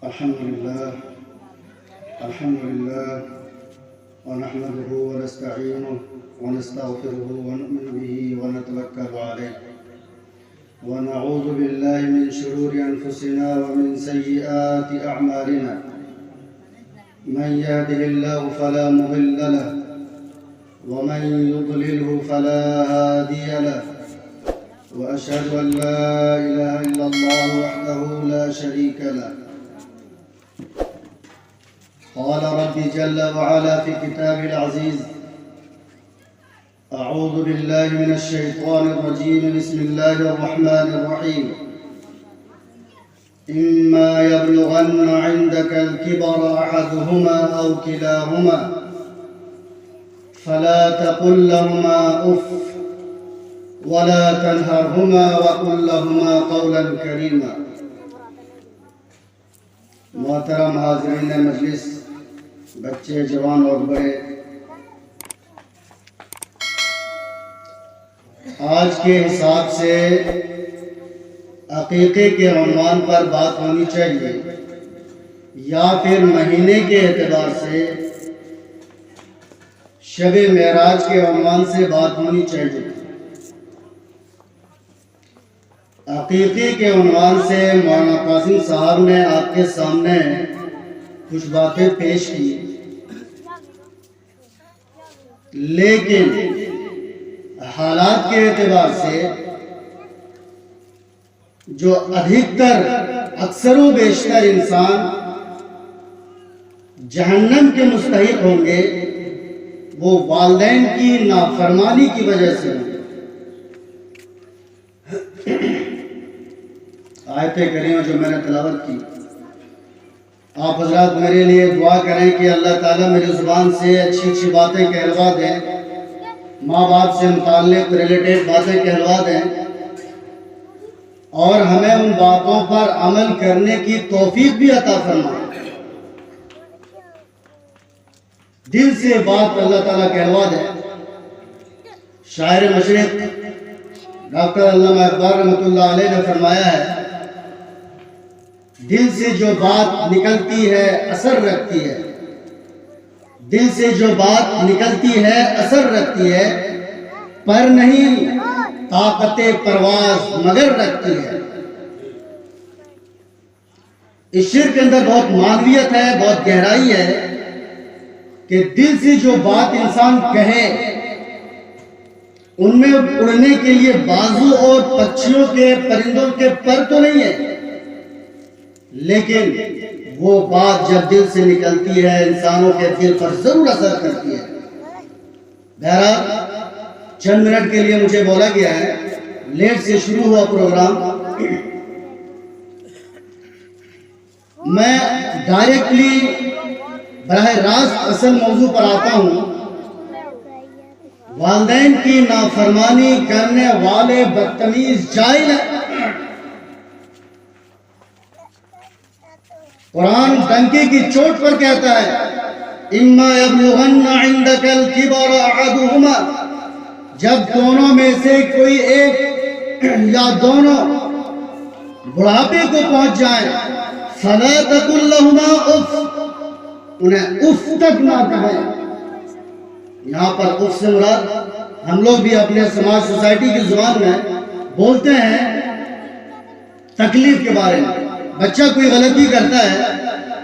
الحمد لله ونحمده ونستعينه ونستغفره ونؤمن به ونتوكل عليه ونعوذ بالله من شرور أنفسنا ومن سيئات أعمالنا من يهده الله فلا مضل له ومن يضلله فلا هادي له وأشهد أن لا إله إلا الله وحده لا شريك له قال رب جل وعلا في كتابه العزيز أعوذ بالله من الشيطان الرجيم بسم الله الرحمن الرحيم إما يبلغن عندك الكبر أحدهما أو كلاهما فلا تقل لهما أف ولا تنهرهما وقل لهما قولا كريما محترم حاضرین مجلس، بچے، جوان اور بڑے، آج کے حساب سے عقیقے کے عنوان پر بات ہونی چاہیے یا پھر مہینے کے اعتبار سے شب معراج کے عنوان سے بات ہونی چاہیے۔ عقیقے کے عنوان سے مولانا قاسم صاحب نے آپ کے سامنے کچھ باتیں پیش کی، لیکن حالات کے اعتبار سے جو اکثر و بیشتر انسان جہنم کے مستحق ہوں گے وہ والدین کی نافرمانی کی وجہ سے ہوں گے۔ آیت کریمہ جو میں نے تلاوت کی، آپ حضرات میرے لیے دعا کریں کہ اللہ تعالیٰ میری زبان سے اچھی اچھی باتیں کہلوا دیں، ماں باپ سے متعلق ریلیٹڈ باتیں کہلوا دیں، اور ہمیں ان باتوں پر عمل کرنے کی توفیق بھی عطا فرمائیں۔ دل سے بات اللہ تعالیٰ کہلوا دیں۔ شاعر مشرق ڈاکٹر علامہ اقبال رحمۃ اللہ علیہ نے فرمایا ہے، دل سے جو بات نکلتی ہے اثر رکھتی ہے، دل سے جو بات نکلتی ہے اثر رکھتی ہے، پر نہیں طاقت پرواز مگر رکھتی ہے۔ اس شعر کے اندر بہت معنویت ہے، بہت گہرائی ہے کہ دل سے جو بات انسان کہے ان میں اڑنے کے لیے بازو اور پکشیوں کے، پرندوں کے پر تو نہیں ہے، لیکن وہ بات جب دل سے نکلتی ہے انسانوں کے دل پر ضرور اثر کرتی ہے۔ بہرحال چند منٹ کے لیے مجھے بولا گیا ہے، لیٹ سے شروع ہوا پروگرام، میں ڈائریکٹلی براہ راست اصل موضوع پر آتا ہوں۔ والدین کی نافرمانی کرنے والے بدتمیز جاہل ہیں۔ قرآن ڈنکے کی چوٹ پر کہتا ہے، اما یبلغن عندک الکبر احدہما، جب دونوں میں سے کوئی ایک یا دونوں بڑھاپے کو پہنچ جائیں، فلا تقل لہما اف، انہیں اف تک نہ کہیں۔ یہاں پر اف سے مراد ہم لوگ بھی اپنے سماج سوسائٹی کی زبان میں بولتے ہیں تکلیف کے بارے میں۔ بچہ کوئی غلطی کرتا ہے،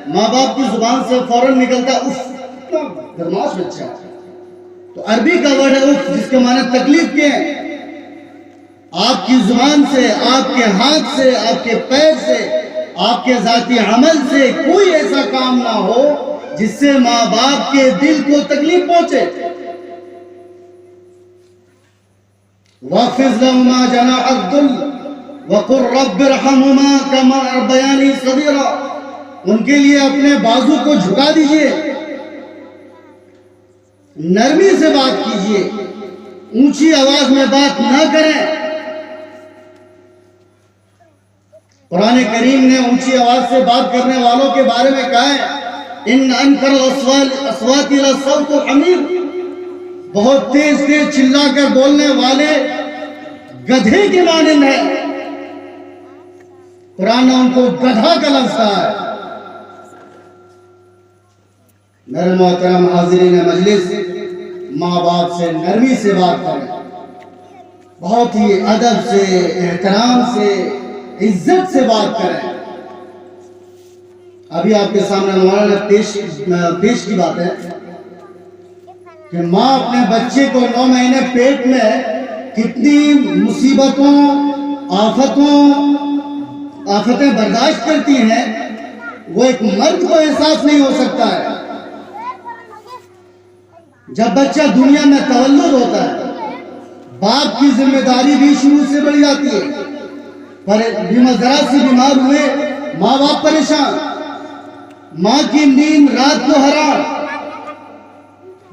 ماں باپ کی زبان سے فوراً نکلتا ہے اف، اتنا بدماش بچہ۔ تو عربی کا ورڈ ہے اف، جس کے معنی تکلیف کے ہیں۔ آپ کی زبان سے، آپ کے ہاتھ سے، آپ کے پیر سے، آپ کے ذاتی عمل سے کوئی ایسا کام نہ ہو جس سے ماں باپ کے دل کو تکلیف پہنچے۔ وَاخْفِضْ لَهُمَا جَنَاحَ الذُّلِّ وَقُلْ رَبِّ ارْحَمْهُمَا كَمَا رَبَّيَانِي صَغِيرًا، ان کے لیے اپنے بازو کو جھکا دیجئے، نرمی سے بات کیجئے، اونچی آواز میں بات نہ کریں۔ قرآن کریم نے اونچی آواز سے بات کرنے والوں کے بارے میں کہا ہے، ان انکر الاصوات لصوت الحمیر، بہت تیز تیز چلا کر بولنے والے گدھے کے مانند ہے۔ قرآن نے ان کو گدھا کا لفظ کہا ہے۔ میرے محترم حاضرین مجلس، ماں باپ سے نرمی سے بات کریں، بہت ہی ادب سے، احترام سے، عزت سے بات کریں۔ ابھی آپ کے سامنے مولانا نے پیش کی بات ہے کہ ماں اپنے بچے کو 9 مہینے پیٹ میں کتنی مصیبتوں، آفتیں برداشت کرتی ہیں، وہ ایک مرد کو احساس نہیں ہو سکتا ہے۔ جب بچہ دنیا میں تولد ہوتا ہے، باپ کی ذمہ داری بھی شروع سے بڑھ جاتی ہے، پر ذرا سی بیمار ہوئے ماں باپ پریشان، ماں کی نیند رات کو حرام،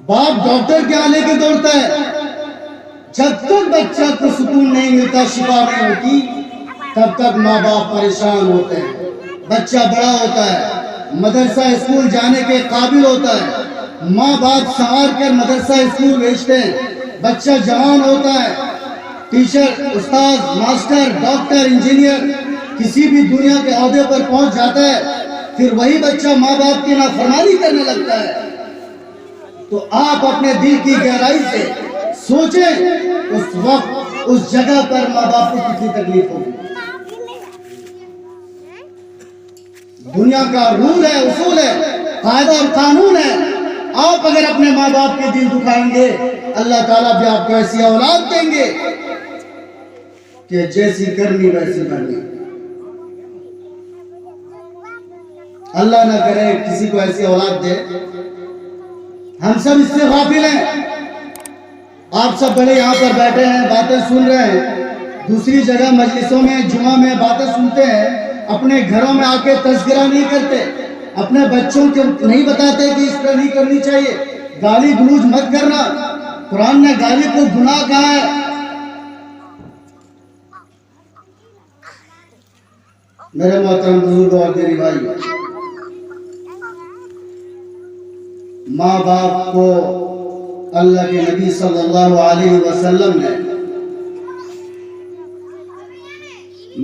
باپ ڈاکٹر کے آنے کے دوڑتا ہے۔ جب تک بچہ کو سکون نہیں ملتا، شفا نہیں ہوتی، تب تک ماں باپ پریشان ہوتے ہیں۔ بچہ بڑا ہوتا ہے، مدرسہ اسکول جانے کے قابل ہوتا ہے، ماں باپ سنوار کر مدرسہ اسکول بھیجتے ہیں۔ بچہ جوان ہوتا ہے، ٹیچر، استاد، ماسٹر، ڈاکٹر، انجینئر، کسی بھی دنیا کے عہدے پر پہنچ جاتا ہے، پھر وہی بچہ ماں باپ کی نافرمانی کرنے لگتا ہے۔ تو آپ اپنے دل کی گہرائی سے سوچیں، اس وقت اس جگہ پر ماں باپ کو کتنی تکلیف ہوگی۔ دنیا کا رول ہے، اصول ہے، قاعدہ اور قانون ہے، آپ اگر اپنے ماں باپ کے دل دکھائیں گے، اللہ تعالیٰ بھی آپ کو ایسی اولاد دیں گے کہ جیسی کرنی ویسی بھرنی۔ اللہ نہ کرے کسی کو ایسی اولاد دے۔ ہم سب اس سے غافل ہیں۔ آپ سب بڑے یہاں پر بیٹھے ہیں، باتیں سن رہے ہیں، دوسری جگہ مجلسوں میں، جمعہ میں باتیں سنتے ہیں، اپنے گھروں میں آ کے تذکرہ نہیں کرتے، اپنے بچوں کو نہیں بتاتے کہ اس طرح نہیں کرنی چاہیے، گالی گلوچ مت کرنا۔ قرآن نے گالی کو گناہ کہا ہے۔ میرے محترم بزرگوں اور میری بھائی، ماں باپ کو اللہ کے نبی صلی اللہ علیہ وسلم نے،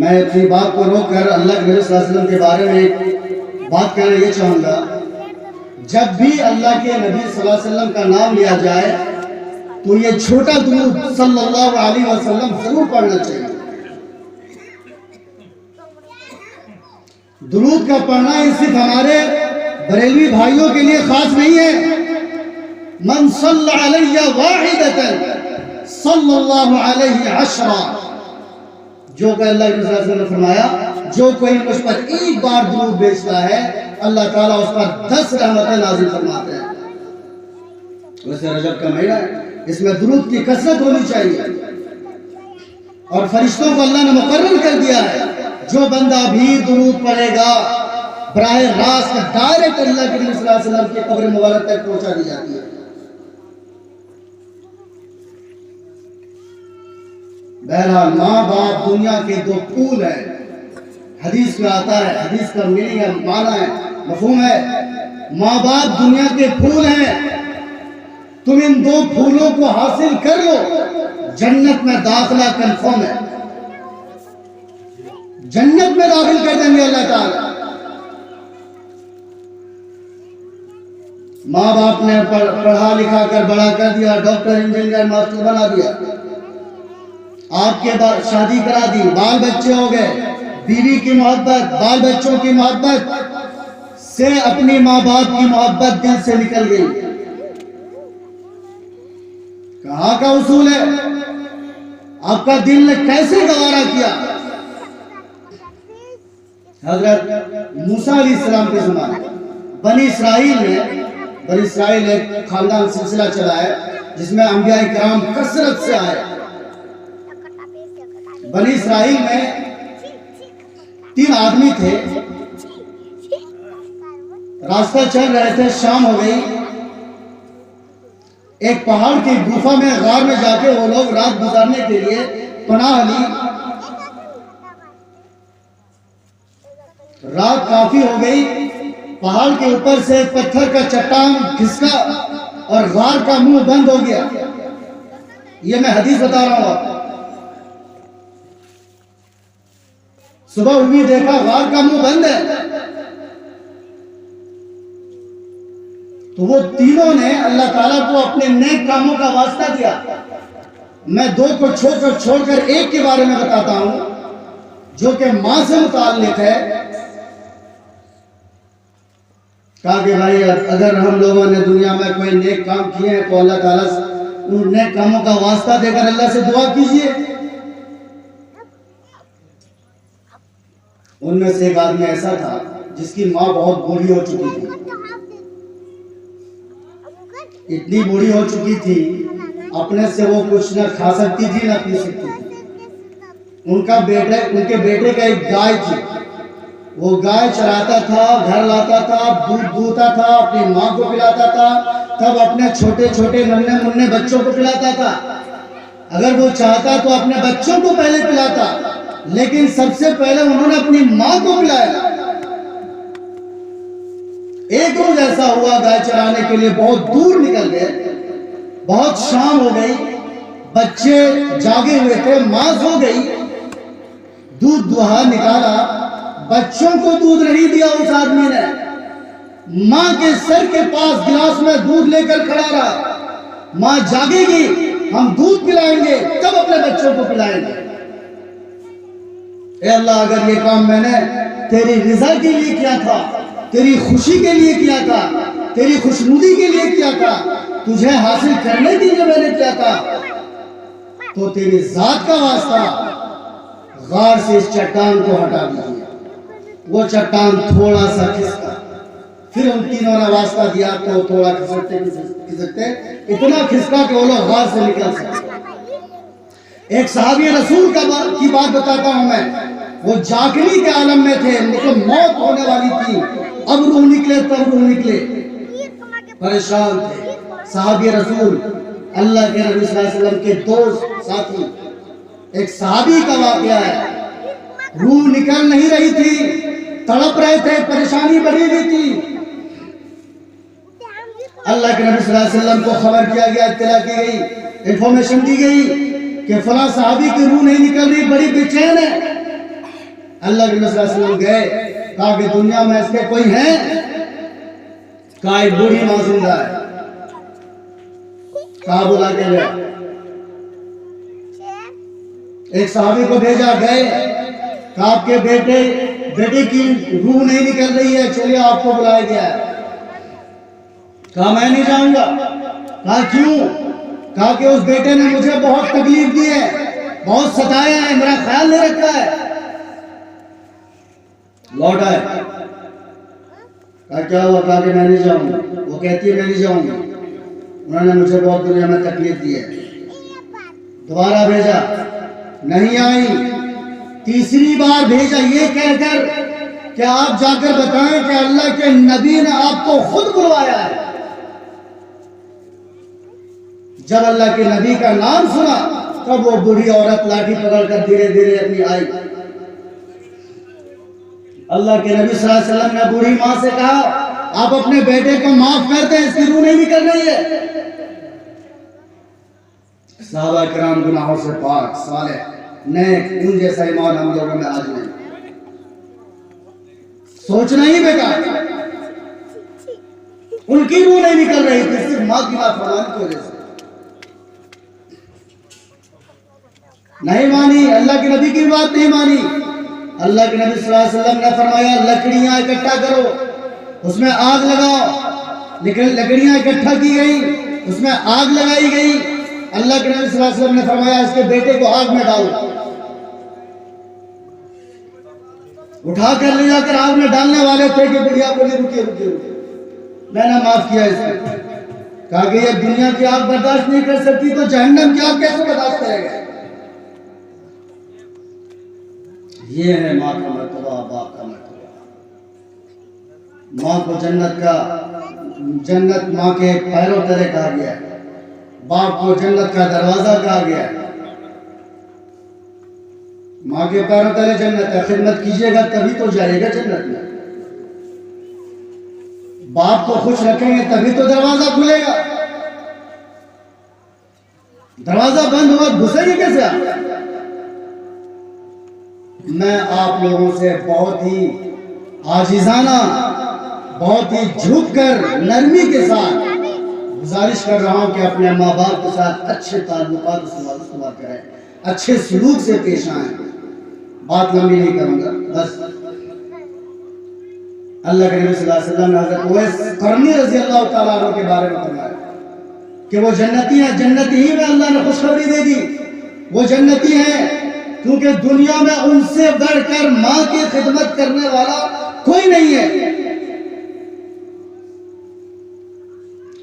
میں اپنی بات کو روک کر اللہ کے نبی صلی اللہ علیہ وسلم کے بارے میں بات کرنا یہ چاہوں گا، جب بھی اللہ کے نبی صلی اللہ علیہ وسلم کا نام لیا جائے تو یہ چھوٹا درود صلی اللہ علیہ وسلم ضرور پڑھنا چاہیے۔ درود کا پڑھنا یہ صرف ہمارے بریلوی بھائیوں کے لیے خاص نہیں ہے۔ من صلی علیہ واحدۃ صلی اللہ علیہ عشرہ، جو کہ اللہ کے رسول صلی اللہ علیہ وسلم نے فرمایا، جو کوئی مجھ پر ایک بار درود بھیجتا ہے، اللہ تعالیٰ اس پر 10 رحمتیں نازل فرماتے ہیں۔ ویسے رجب کا مہینہ ہے، اس میں درود کی کثرت ہونی چاہیے، اور فرشتوں کو اللہ نے مقرر کر دیا ہے، جو بندہ بھی درود پڑھے گا براہ راست ڈائریکٹ اللہ کے نبی صلی اللہ علیہ وسلم کی قبر مبارک تک پہنچا دی جاتی ہے۔ بہرحال ماں باپ دنیا کے 2 پھول ہیں، حدیث میں آتا ہے، حدیث کا میننگ ہے، معنی ہے، مفہوم ہے، ماں باپ دنیا کے پھول ہیں، تم ان 2 پھولوں کو حاصل کر لو، جنت میں داخلہ کنفرم ہے، جنت میں داخل کر دیں گے اللہ تعالیٰ۔ ماں باپ نے پڑھا لکھا کر بڑا کر دیا، ڈاکٹر، انجینئر، ماسٹر بنا دیا، آپ کے بعد شادی کرا دی، بال بچے ہو گئے، بیوی کی محبت، بال بچوں کی محبت سے اپنی ماں باپ کی محبت دل سے نکل گئی۔ کہاں کا اصول ہے؟ آپ کا دل نے کیسے گوارا کیا؟ حضرت موسیٰ علیہ السلام کے زمانے بنی اسرائیل ایک خاندان سلسلہ چلا ہے جس میں انبیاء کرام کثرت سے آئے۔ بنی اسرائیل میں 3 آدمی تھے، راستہ چل رہے تھے، شام ہو گئی، ایک پہاڑ کی گفا میں، غار میں جا کے وہ لوگ رات گزارنے کے لیے پناہ لی۔ رات کافی ہو گئی، پہاڑ کے اوپر سے پتھر کا چٹان کھسکا اور غار کا منہ بند ہو گیا۔ یہ میں حدیث بتا رہا ہوں آپ کو۔ صبح ہوئی، دیکھا غار کا منہ بند ہے۔ تو وہ تینوں نے اللہ تعالیٰ کو اپنے نیک کاموں کا واسطہ دیا. میں دو کو چھوڑ کر ایک کے بارے میں بتاتا ہوں جو کہ ماں سے متعلق ہے. کہا کہ بھائی اگر ہم لوگوں نے دنیا میں کوئی نیک کام کیے ہیں تو اللہ تعالیٰ ان نیک کاموں کا واسطہ دے کر اللہ سے دعا کیجئے. ان میں سے ایک آدمی ایسا تھا جس کی ماں بہت بوڑھی ہو چکی تھی. اتنی بوڑھی ہو چکی تھی اپنے سے وہ کچھ نہ کھا سکتی تھی نہ پی سکتی تھی. ان کے بیٹے کا ایک گائے تھی. وہ گائے چراتا تھا, گھر لاتا تھا, دودھ دوہتا تھا, اپنی ماں کو پلاتا تھا, تب اپنے چھوٹے چھوٹے ننھے منھے بچوں کو پلاتا تھا. اگر وہ چاہتا تو اپنے بچوں کو پہلے پلاتا, لیکن سب سے پہلے انہوں نے اپنی ماں کو پلایا. ایک روز ایسا ہوا گائے چرانے کے لیے بہت دور نکل گئے, بہت شام ہو گئی, بچے جاگے ہوئے تھے, ماں سو گئی. دودھ دوہا نکالا, بچوں کو دودھ نہیں دیا اس آدمی نے. ماں کے سر کے پاس گلاس میں دودھ لے کر کھڑا رہا. ماں جاگے گی, ہم دودھ پلائیں گے, تب اپنے بچوں کو پلائیں گے. اے اللہ, اگر یہ کام میں نے تیری رضا کے لیے کیا تھا, تیری خوشی کے لیے کیا تھا, تیری خوشنودی کے لیے کیا تھا, تجھے حاصل کرنے کے لیے میں نے کیا تھا, تو تیری ذات کا واسطہ غار سے اس چٹان کو ہٹا دیجیے. وہ چٹان تھوڑا سا کھسکا. پھر ان تینوں نے واسطہ دیا تو تھوڑا کھسکتے اتنا کھسکا کہ وہ لوگ غار سے نکل سکتے. ایک صحابی رسول کی بات بتاتا ہوں میں. وہ جاگنی کے عالم میں تھے, مطلب موت ہونے والی تھی, اب روح نکلے تب روح نکلے, پریشان تھے. صحابی رسول اللہ کے نبی صلی اللہ علیہ وسلم کے دوست ساتھی. ایک صحابی کا واقعہ ہے, روح نکل نہیں رہی تھی, تڑپ رہے تھے, پریشانی بڑھی ہوئی تھی. اللہ کے نبی صلی اللہ علیہ وسلم کو خبر کیا گیا, اطلاع کی گئی, انفارمیشن دی گئی کہ فلاں صحابی کی روح نہیں نکل رہی, بڑی بے چین ہے. اللہ کے نبی صلی اللہ علیہ وسلم گئے, کہا کہ دنیا میں اس کے کوئی ہیں؟ کہا ایک بوڑھی ماں زندہ ہے. کہا بلا کے گیا, ایک صحابی کو بھیجا, گئے, کہا آپ کے بیٹے کی روح نہیں نکل رہی ہے, چلیے آپ کو بلایا گیا ہے. کہا میں نہیں جاؤں گا. کہا کیوں؟ کہا کہ اس بیٹے نے مجھے بہت تکلیف دی ہے, بہت ستایا ہے, میرا خیال نہیں رکھا ہے. لوٹ آئے. کہا کیا ہوا؟ کہا کہ میں نہیں جاؤں گا. وہ کہتی ہے میں نہیں جاؤں گا, انہوں نے مجھے بہت دنیا میں تکلیف دی ہے. دوبارہ بھیجا, نہیں آئی. تیسری بار بھیجا یہ کہہ کر کہ آپ جا کر بتائیں کہ اللہ کے نبی نے آپ کو خود بلوایا ہے. جب اللہ کے نبی کا نام سنا تب وہ بوڑھی عورت لاٹھی پکڑ کر دھیرے دھیرے اپنی آئی. اللہ کے نبی صلی اللہ علیہ وسلم نے بوڑھی ماں سے کہا آپ اپنے بیٹے کو معاف کر دیں, اس کی روح نہیں نکل رہی ہے. صحابہ کرام گناہوں سے پاک, صالح, نیک, ان جیسا ایمان ہم لوگوں میں آج نہیں. سوچنا ہی بیکار. ان کی روح نہیں نکل رہی تھی صرف ماں کی نافرمانی کی وجہ سے. نہیں مانی, اللہ کے نبی کی بات نہیں مانی. اللہ کے نبی صلی اللہ علیہ وسلم نے فرمایا لکڑیاں اکٹھا کرو, اس میں آگ لگاؤ. لکڑیاں اکٹھا کی گئی, اس میں آگ لگائی گئی. اللہ کے نبی صلی اللہ علیہ وسلم نے فرمایا اس کے بیٹے کو آگ میں ڈالو. اٹھا کر لے جا کر آگ میں ڈالنے والے تھے کہ بڑھیا بولی رکیے, میں نے معاف کیا اس کو. کہا کہ یہ دنیا کی آگ برداشت نہیں کر سکتی تو جہنم کی آگ کیسے برداشت کرے گا. یہ ہے ماں کا مرتبہ, باپ کا مرتبہ. ماں کو جنت ماں کے پیروں تلے کہا گیا ہے, باپ کو جنت کا دروازہ کہا گیا ہے. ماں کے پیروں تلے جنت ہے, خدمت کیجئے گا تبھی تو جائے گا جنت میں. باپ کو خوش رکھیں گے تبھی تو دروازہ کھلے گا. دروازہ بند ہوا گھسیں گے کیسے آپ؟ میں آپ لوگوں سے بہت ہی عاجزانہ بہت ہی جھک کر نرمی کے ساتھ گزارش کر رہا ہوں کہ اپنے ماں باپ کے ساتھ اچھے تعلقات استوار کریں، اچھے سلوک سے پیش آئیں۔ بات لمبی نہیں کروں گا، بس اللہ کے نبی صلی اللہ علیہ وسلم نے حضرت اویس قرنی رضی اللہ تعالیٰ عنہ کے بارے میں فرمایا کہ وہ جنتی ہیں، جنتی ہی میں اللہ نے خوشخبری دے دی، وہ جنتی ہیں کیونکہ دنیا میں ان سے بڑھ کر ماں کی خدمت کرنے والا کوئی نہیں ہے۔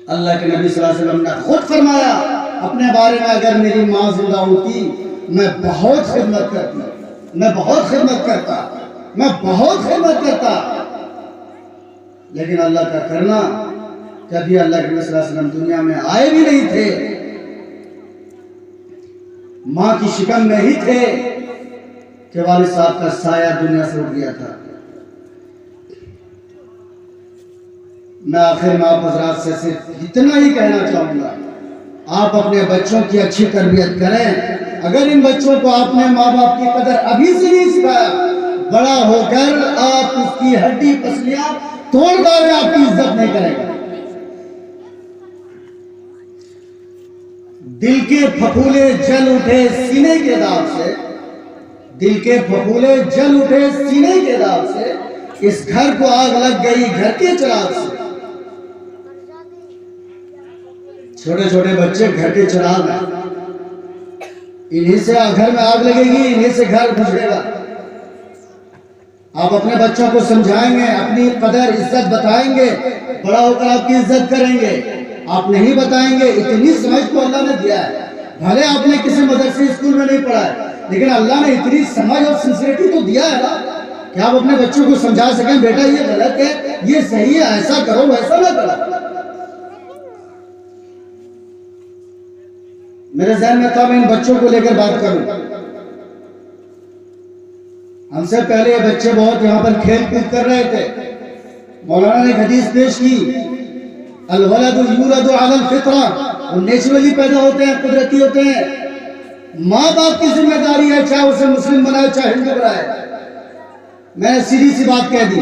اللہ کے نبی صلی اللہ علیہ وسلم نے خود فرمایا اپنے بارے میں، اگر میری ماں زندہ ہوتی میں بہت خدمت کرتی، میں بہت خدمت کرتا، میں بہت خدمت کرتا، لیکن اللہ کا کرنا کبھی اللہ کے نبی صلی اللہ علیہ وسلم دنیا میں آئے بھی نہیں تھے، ماں کی شکم میں ہی تھے کہ والد صاحب کا سایہ دنیا سے اٹھ گیا تھا۔ میں آخر میں آپ حضرات سے صرف اتنا ہی کہنا چاہوں گا، آپ اپنے بچوں کی اچھی تربیت کریں۔ اگر ان بچوں کو آپ نے ماں باپ کی قدر ابھی سے نہیں سکھایا، بڑا ہو کر آپ اس کی ہڈی پسلیاں توڑ ڈالیں، آپ کی عزت نہیں کرے گا۔ دل کے پھپھولے جل اٹھے سینے کے داغ سے، دل کے پھپھولے جل اٹھے سینے کے داغ سے، اس گھر کو آگ لگ گئی گھر کے چراغ سے۔ چھوٹے چھوٹے بچے گھر کے چراغ ہیں، انہی سے گھر میں آگ لگے گی، انہی سے گھر بجھے گا۔ آپ اپنے بچوں کو سمجھائیں گے، اپنی قدر عزت بتائیں گے، بڑا ہو کر آپ کی عزت کریں گے۔ آپ نہیں بتائیں گے، اتنی سمجھ کو اللہ نے دیا ہے، بھلے آپ نے کسی مدرسے اسکول میں نہیں پڑھا ہے، لیکن اللہ نے اتنی سمجھ اور سنسیریٹی تو دیا ہے نا کہ آپ اپنے بچوں کو سمجھا سکیں، بیٹا یہ غلط ہے، یہ صحیح ہے، ایسا کرو ویسا نہ کرو۔ میرے ذہن میں تھا میں ان بچوں کو لے کر بات کروں۔ ہم سے پہلے یہ بچے بہت یہاں پر کھیل کود کر رہے تھے۔ مولانا نے ایک حدیث پیش کی، الولد یولد علی الفطرہ، وہ نیچرلی پیدا ہوتے ہیں، قدرتی ہوتے ہیں۔ ماں باپ کی ذمہ داری ہے، چاہے اسے مسلم بنائے چاہے ہندو بنائے۔ میں نے سیدھی سی بات کہہ دی،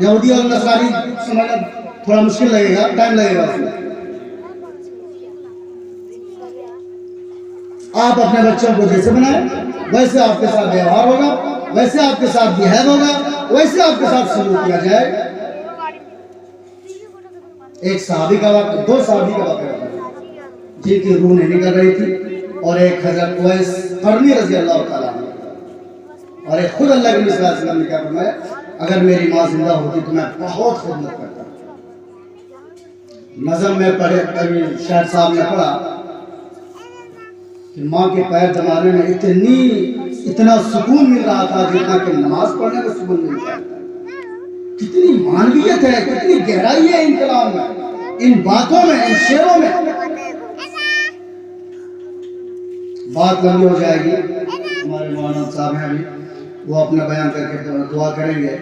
یہودی اور نصرانی سمجھنا تھوڑا مشکل لگے گا، ٹائم لگے گا اس میں۔ آپ اپنے بچوں کو جیسے بنائیں ویسے آپ کے ساتھ ویوہار ہوگا، ویسے آپ کے ساتھ بہیو ہوگا، ویسے آپ کے ساتھ سلوک کیا جائے۔ ایک صحابی کا واقعہ، دو صحابی کا واقعہ جن کی روح نہیں نکل رہی تھی، اور ایک حضرت اویس قرنی رضی اللہ تعالیٰ عنہ، اور ایک خود اللہ کے نبی صلی اللہ علیہ وسلم نے کیا فرمایا، اگر میری ماں زندہ ہوتی تو میں بہت خدمت کرتا۔ نظم میں پڑھے شاعر صاحب نے پڑھا کہ ماں کے پیر دبانے میں اتنا سکون مل رہا تھا جتنا کہ نماز پڑھنے میں سکون ملتا ہے۔ کتنی معنویت ہے، کتنی گہرائی ہے ان کلام میں، ان باتوں میں، ان شعروں میں۔ بات لمبی ہو جائے گی، ہمارے مولانا صاحب ہیں ابھی، وہ اپنا بیان کر کے دعا کریں گے۔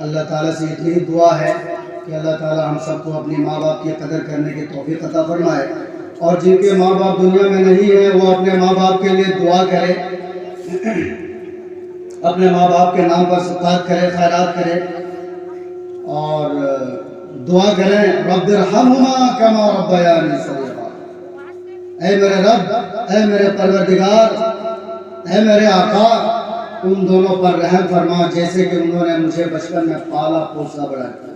اللہ تعالیٰ سے اتنی ہی دعا ہے کہ اللہ تعالیٰ ہم سب کو اپنی ماں باپ کی قدر کرنے کی توفیق عطا فرمائے، اور جن کے ماں باپ دنیا میں نہیں ہیں وہ اپنے ماں باپ کے لیے دعا کرے، اپنے ماں باپ کے نام پر صدقات کرے، خیرات کرے، اور دعا کریں رب ارحمہما کما ربیانی صغیرا۔ اے میرے رب، اے میرے پروردگار، اے میرے آقا، ان دونوں پر رحم فرما جیسے کہ انہوں نے مجھے بچپن میں پالا پوسا بڑا کیا۔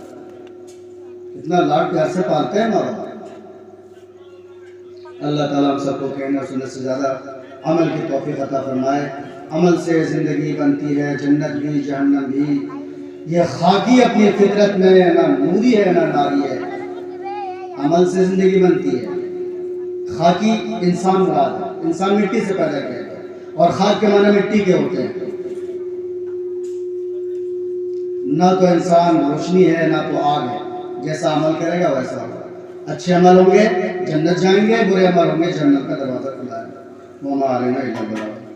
اتنا لاڈ پیار سے پالتے ہیں ماں باپ۔ اللہ تعالیٰ ہم سب کو کہنے اور سننے سے زیادہ عمل کی توفیق عطا فرمائے۔ عمل سے زندگی بنتی ہے، جنت بھی جہنم بھی۔ یہ خاکی اپنی فطرت میں نہ نوری ہے نہ ناری ہے، عمل سے زندگی بنتی ہے۔ خاکی انسان مراد ہے، انسان مٹی سے پیدا کیا ہے، اور خاک کے معنی مٹی کے ہوتے ہیں۔ نہ تو انسان روشنی ہے نہ تو آگ ہے، جیسا عمل کرے گا ویسا ہوگا۔ اچھے عمل ہوں گے جنت جائیں گے، برے عمل ہوں گے جنت کا دروازہ کھلا ہے۔ وما علینا الا البلاغ۔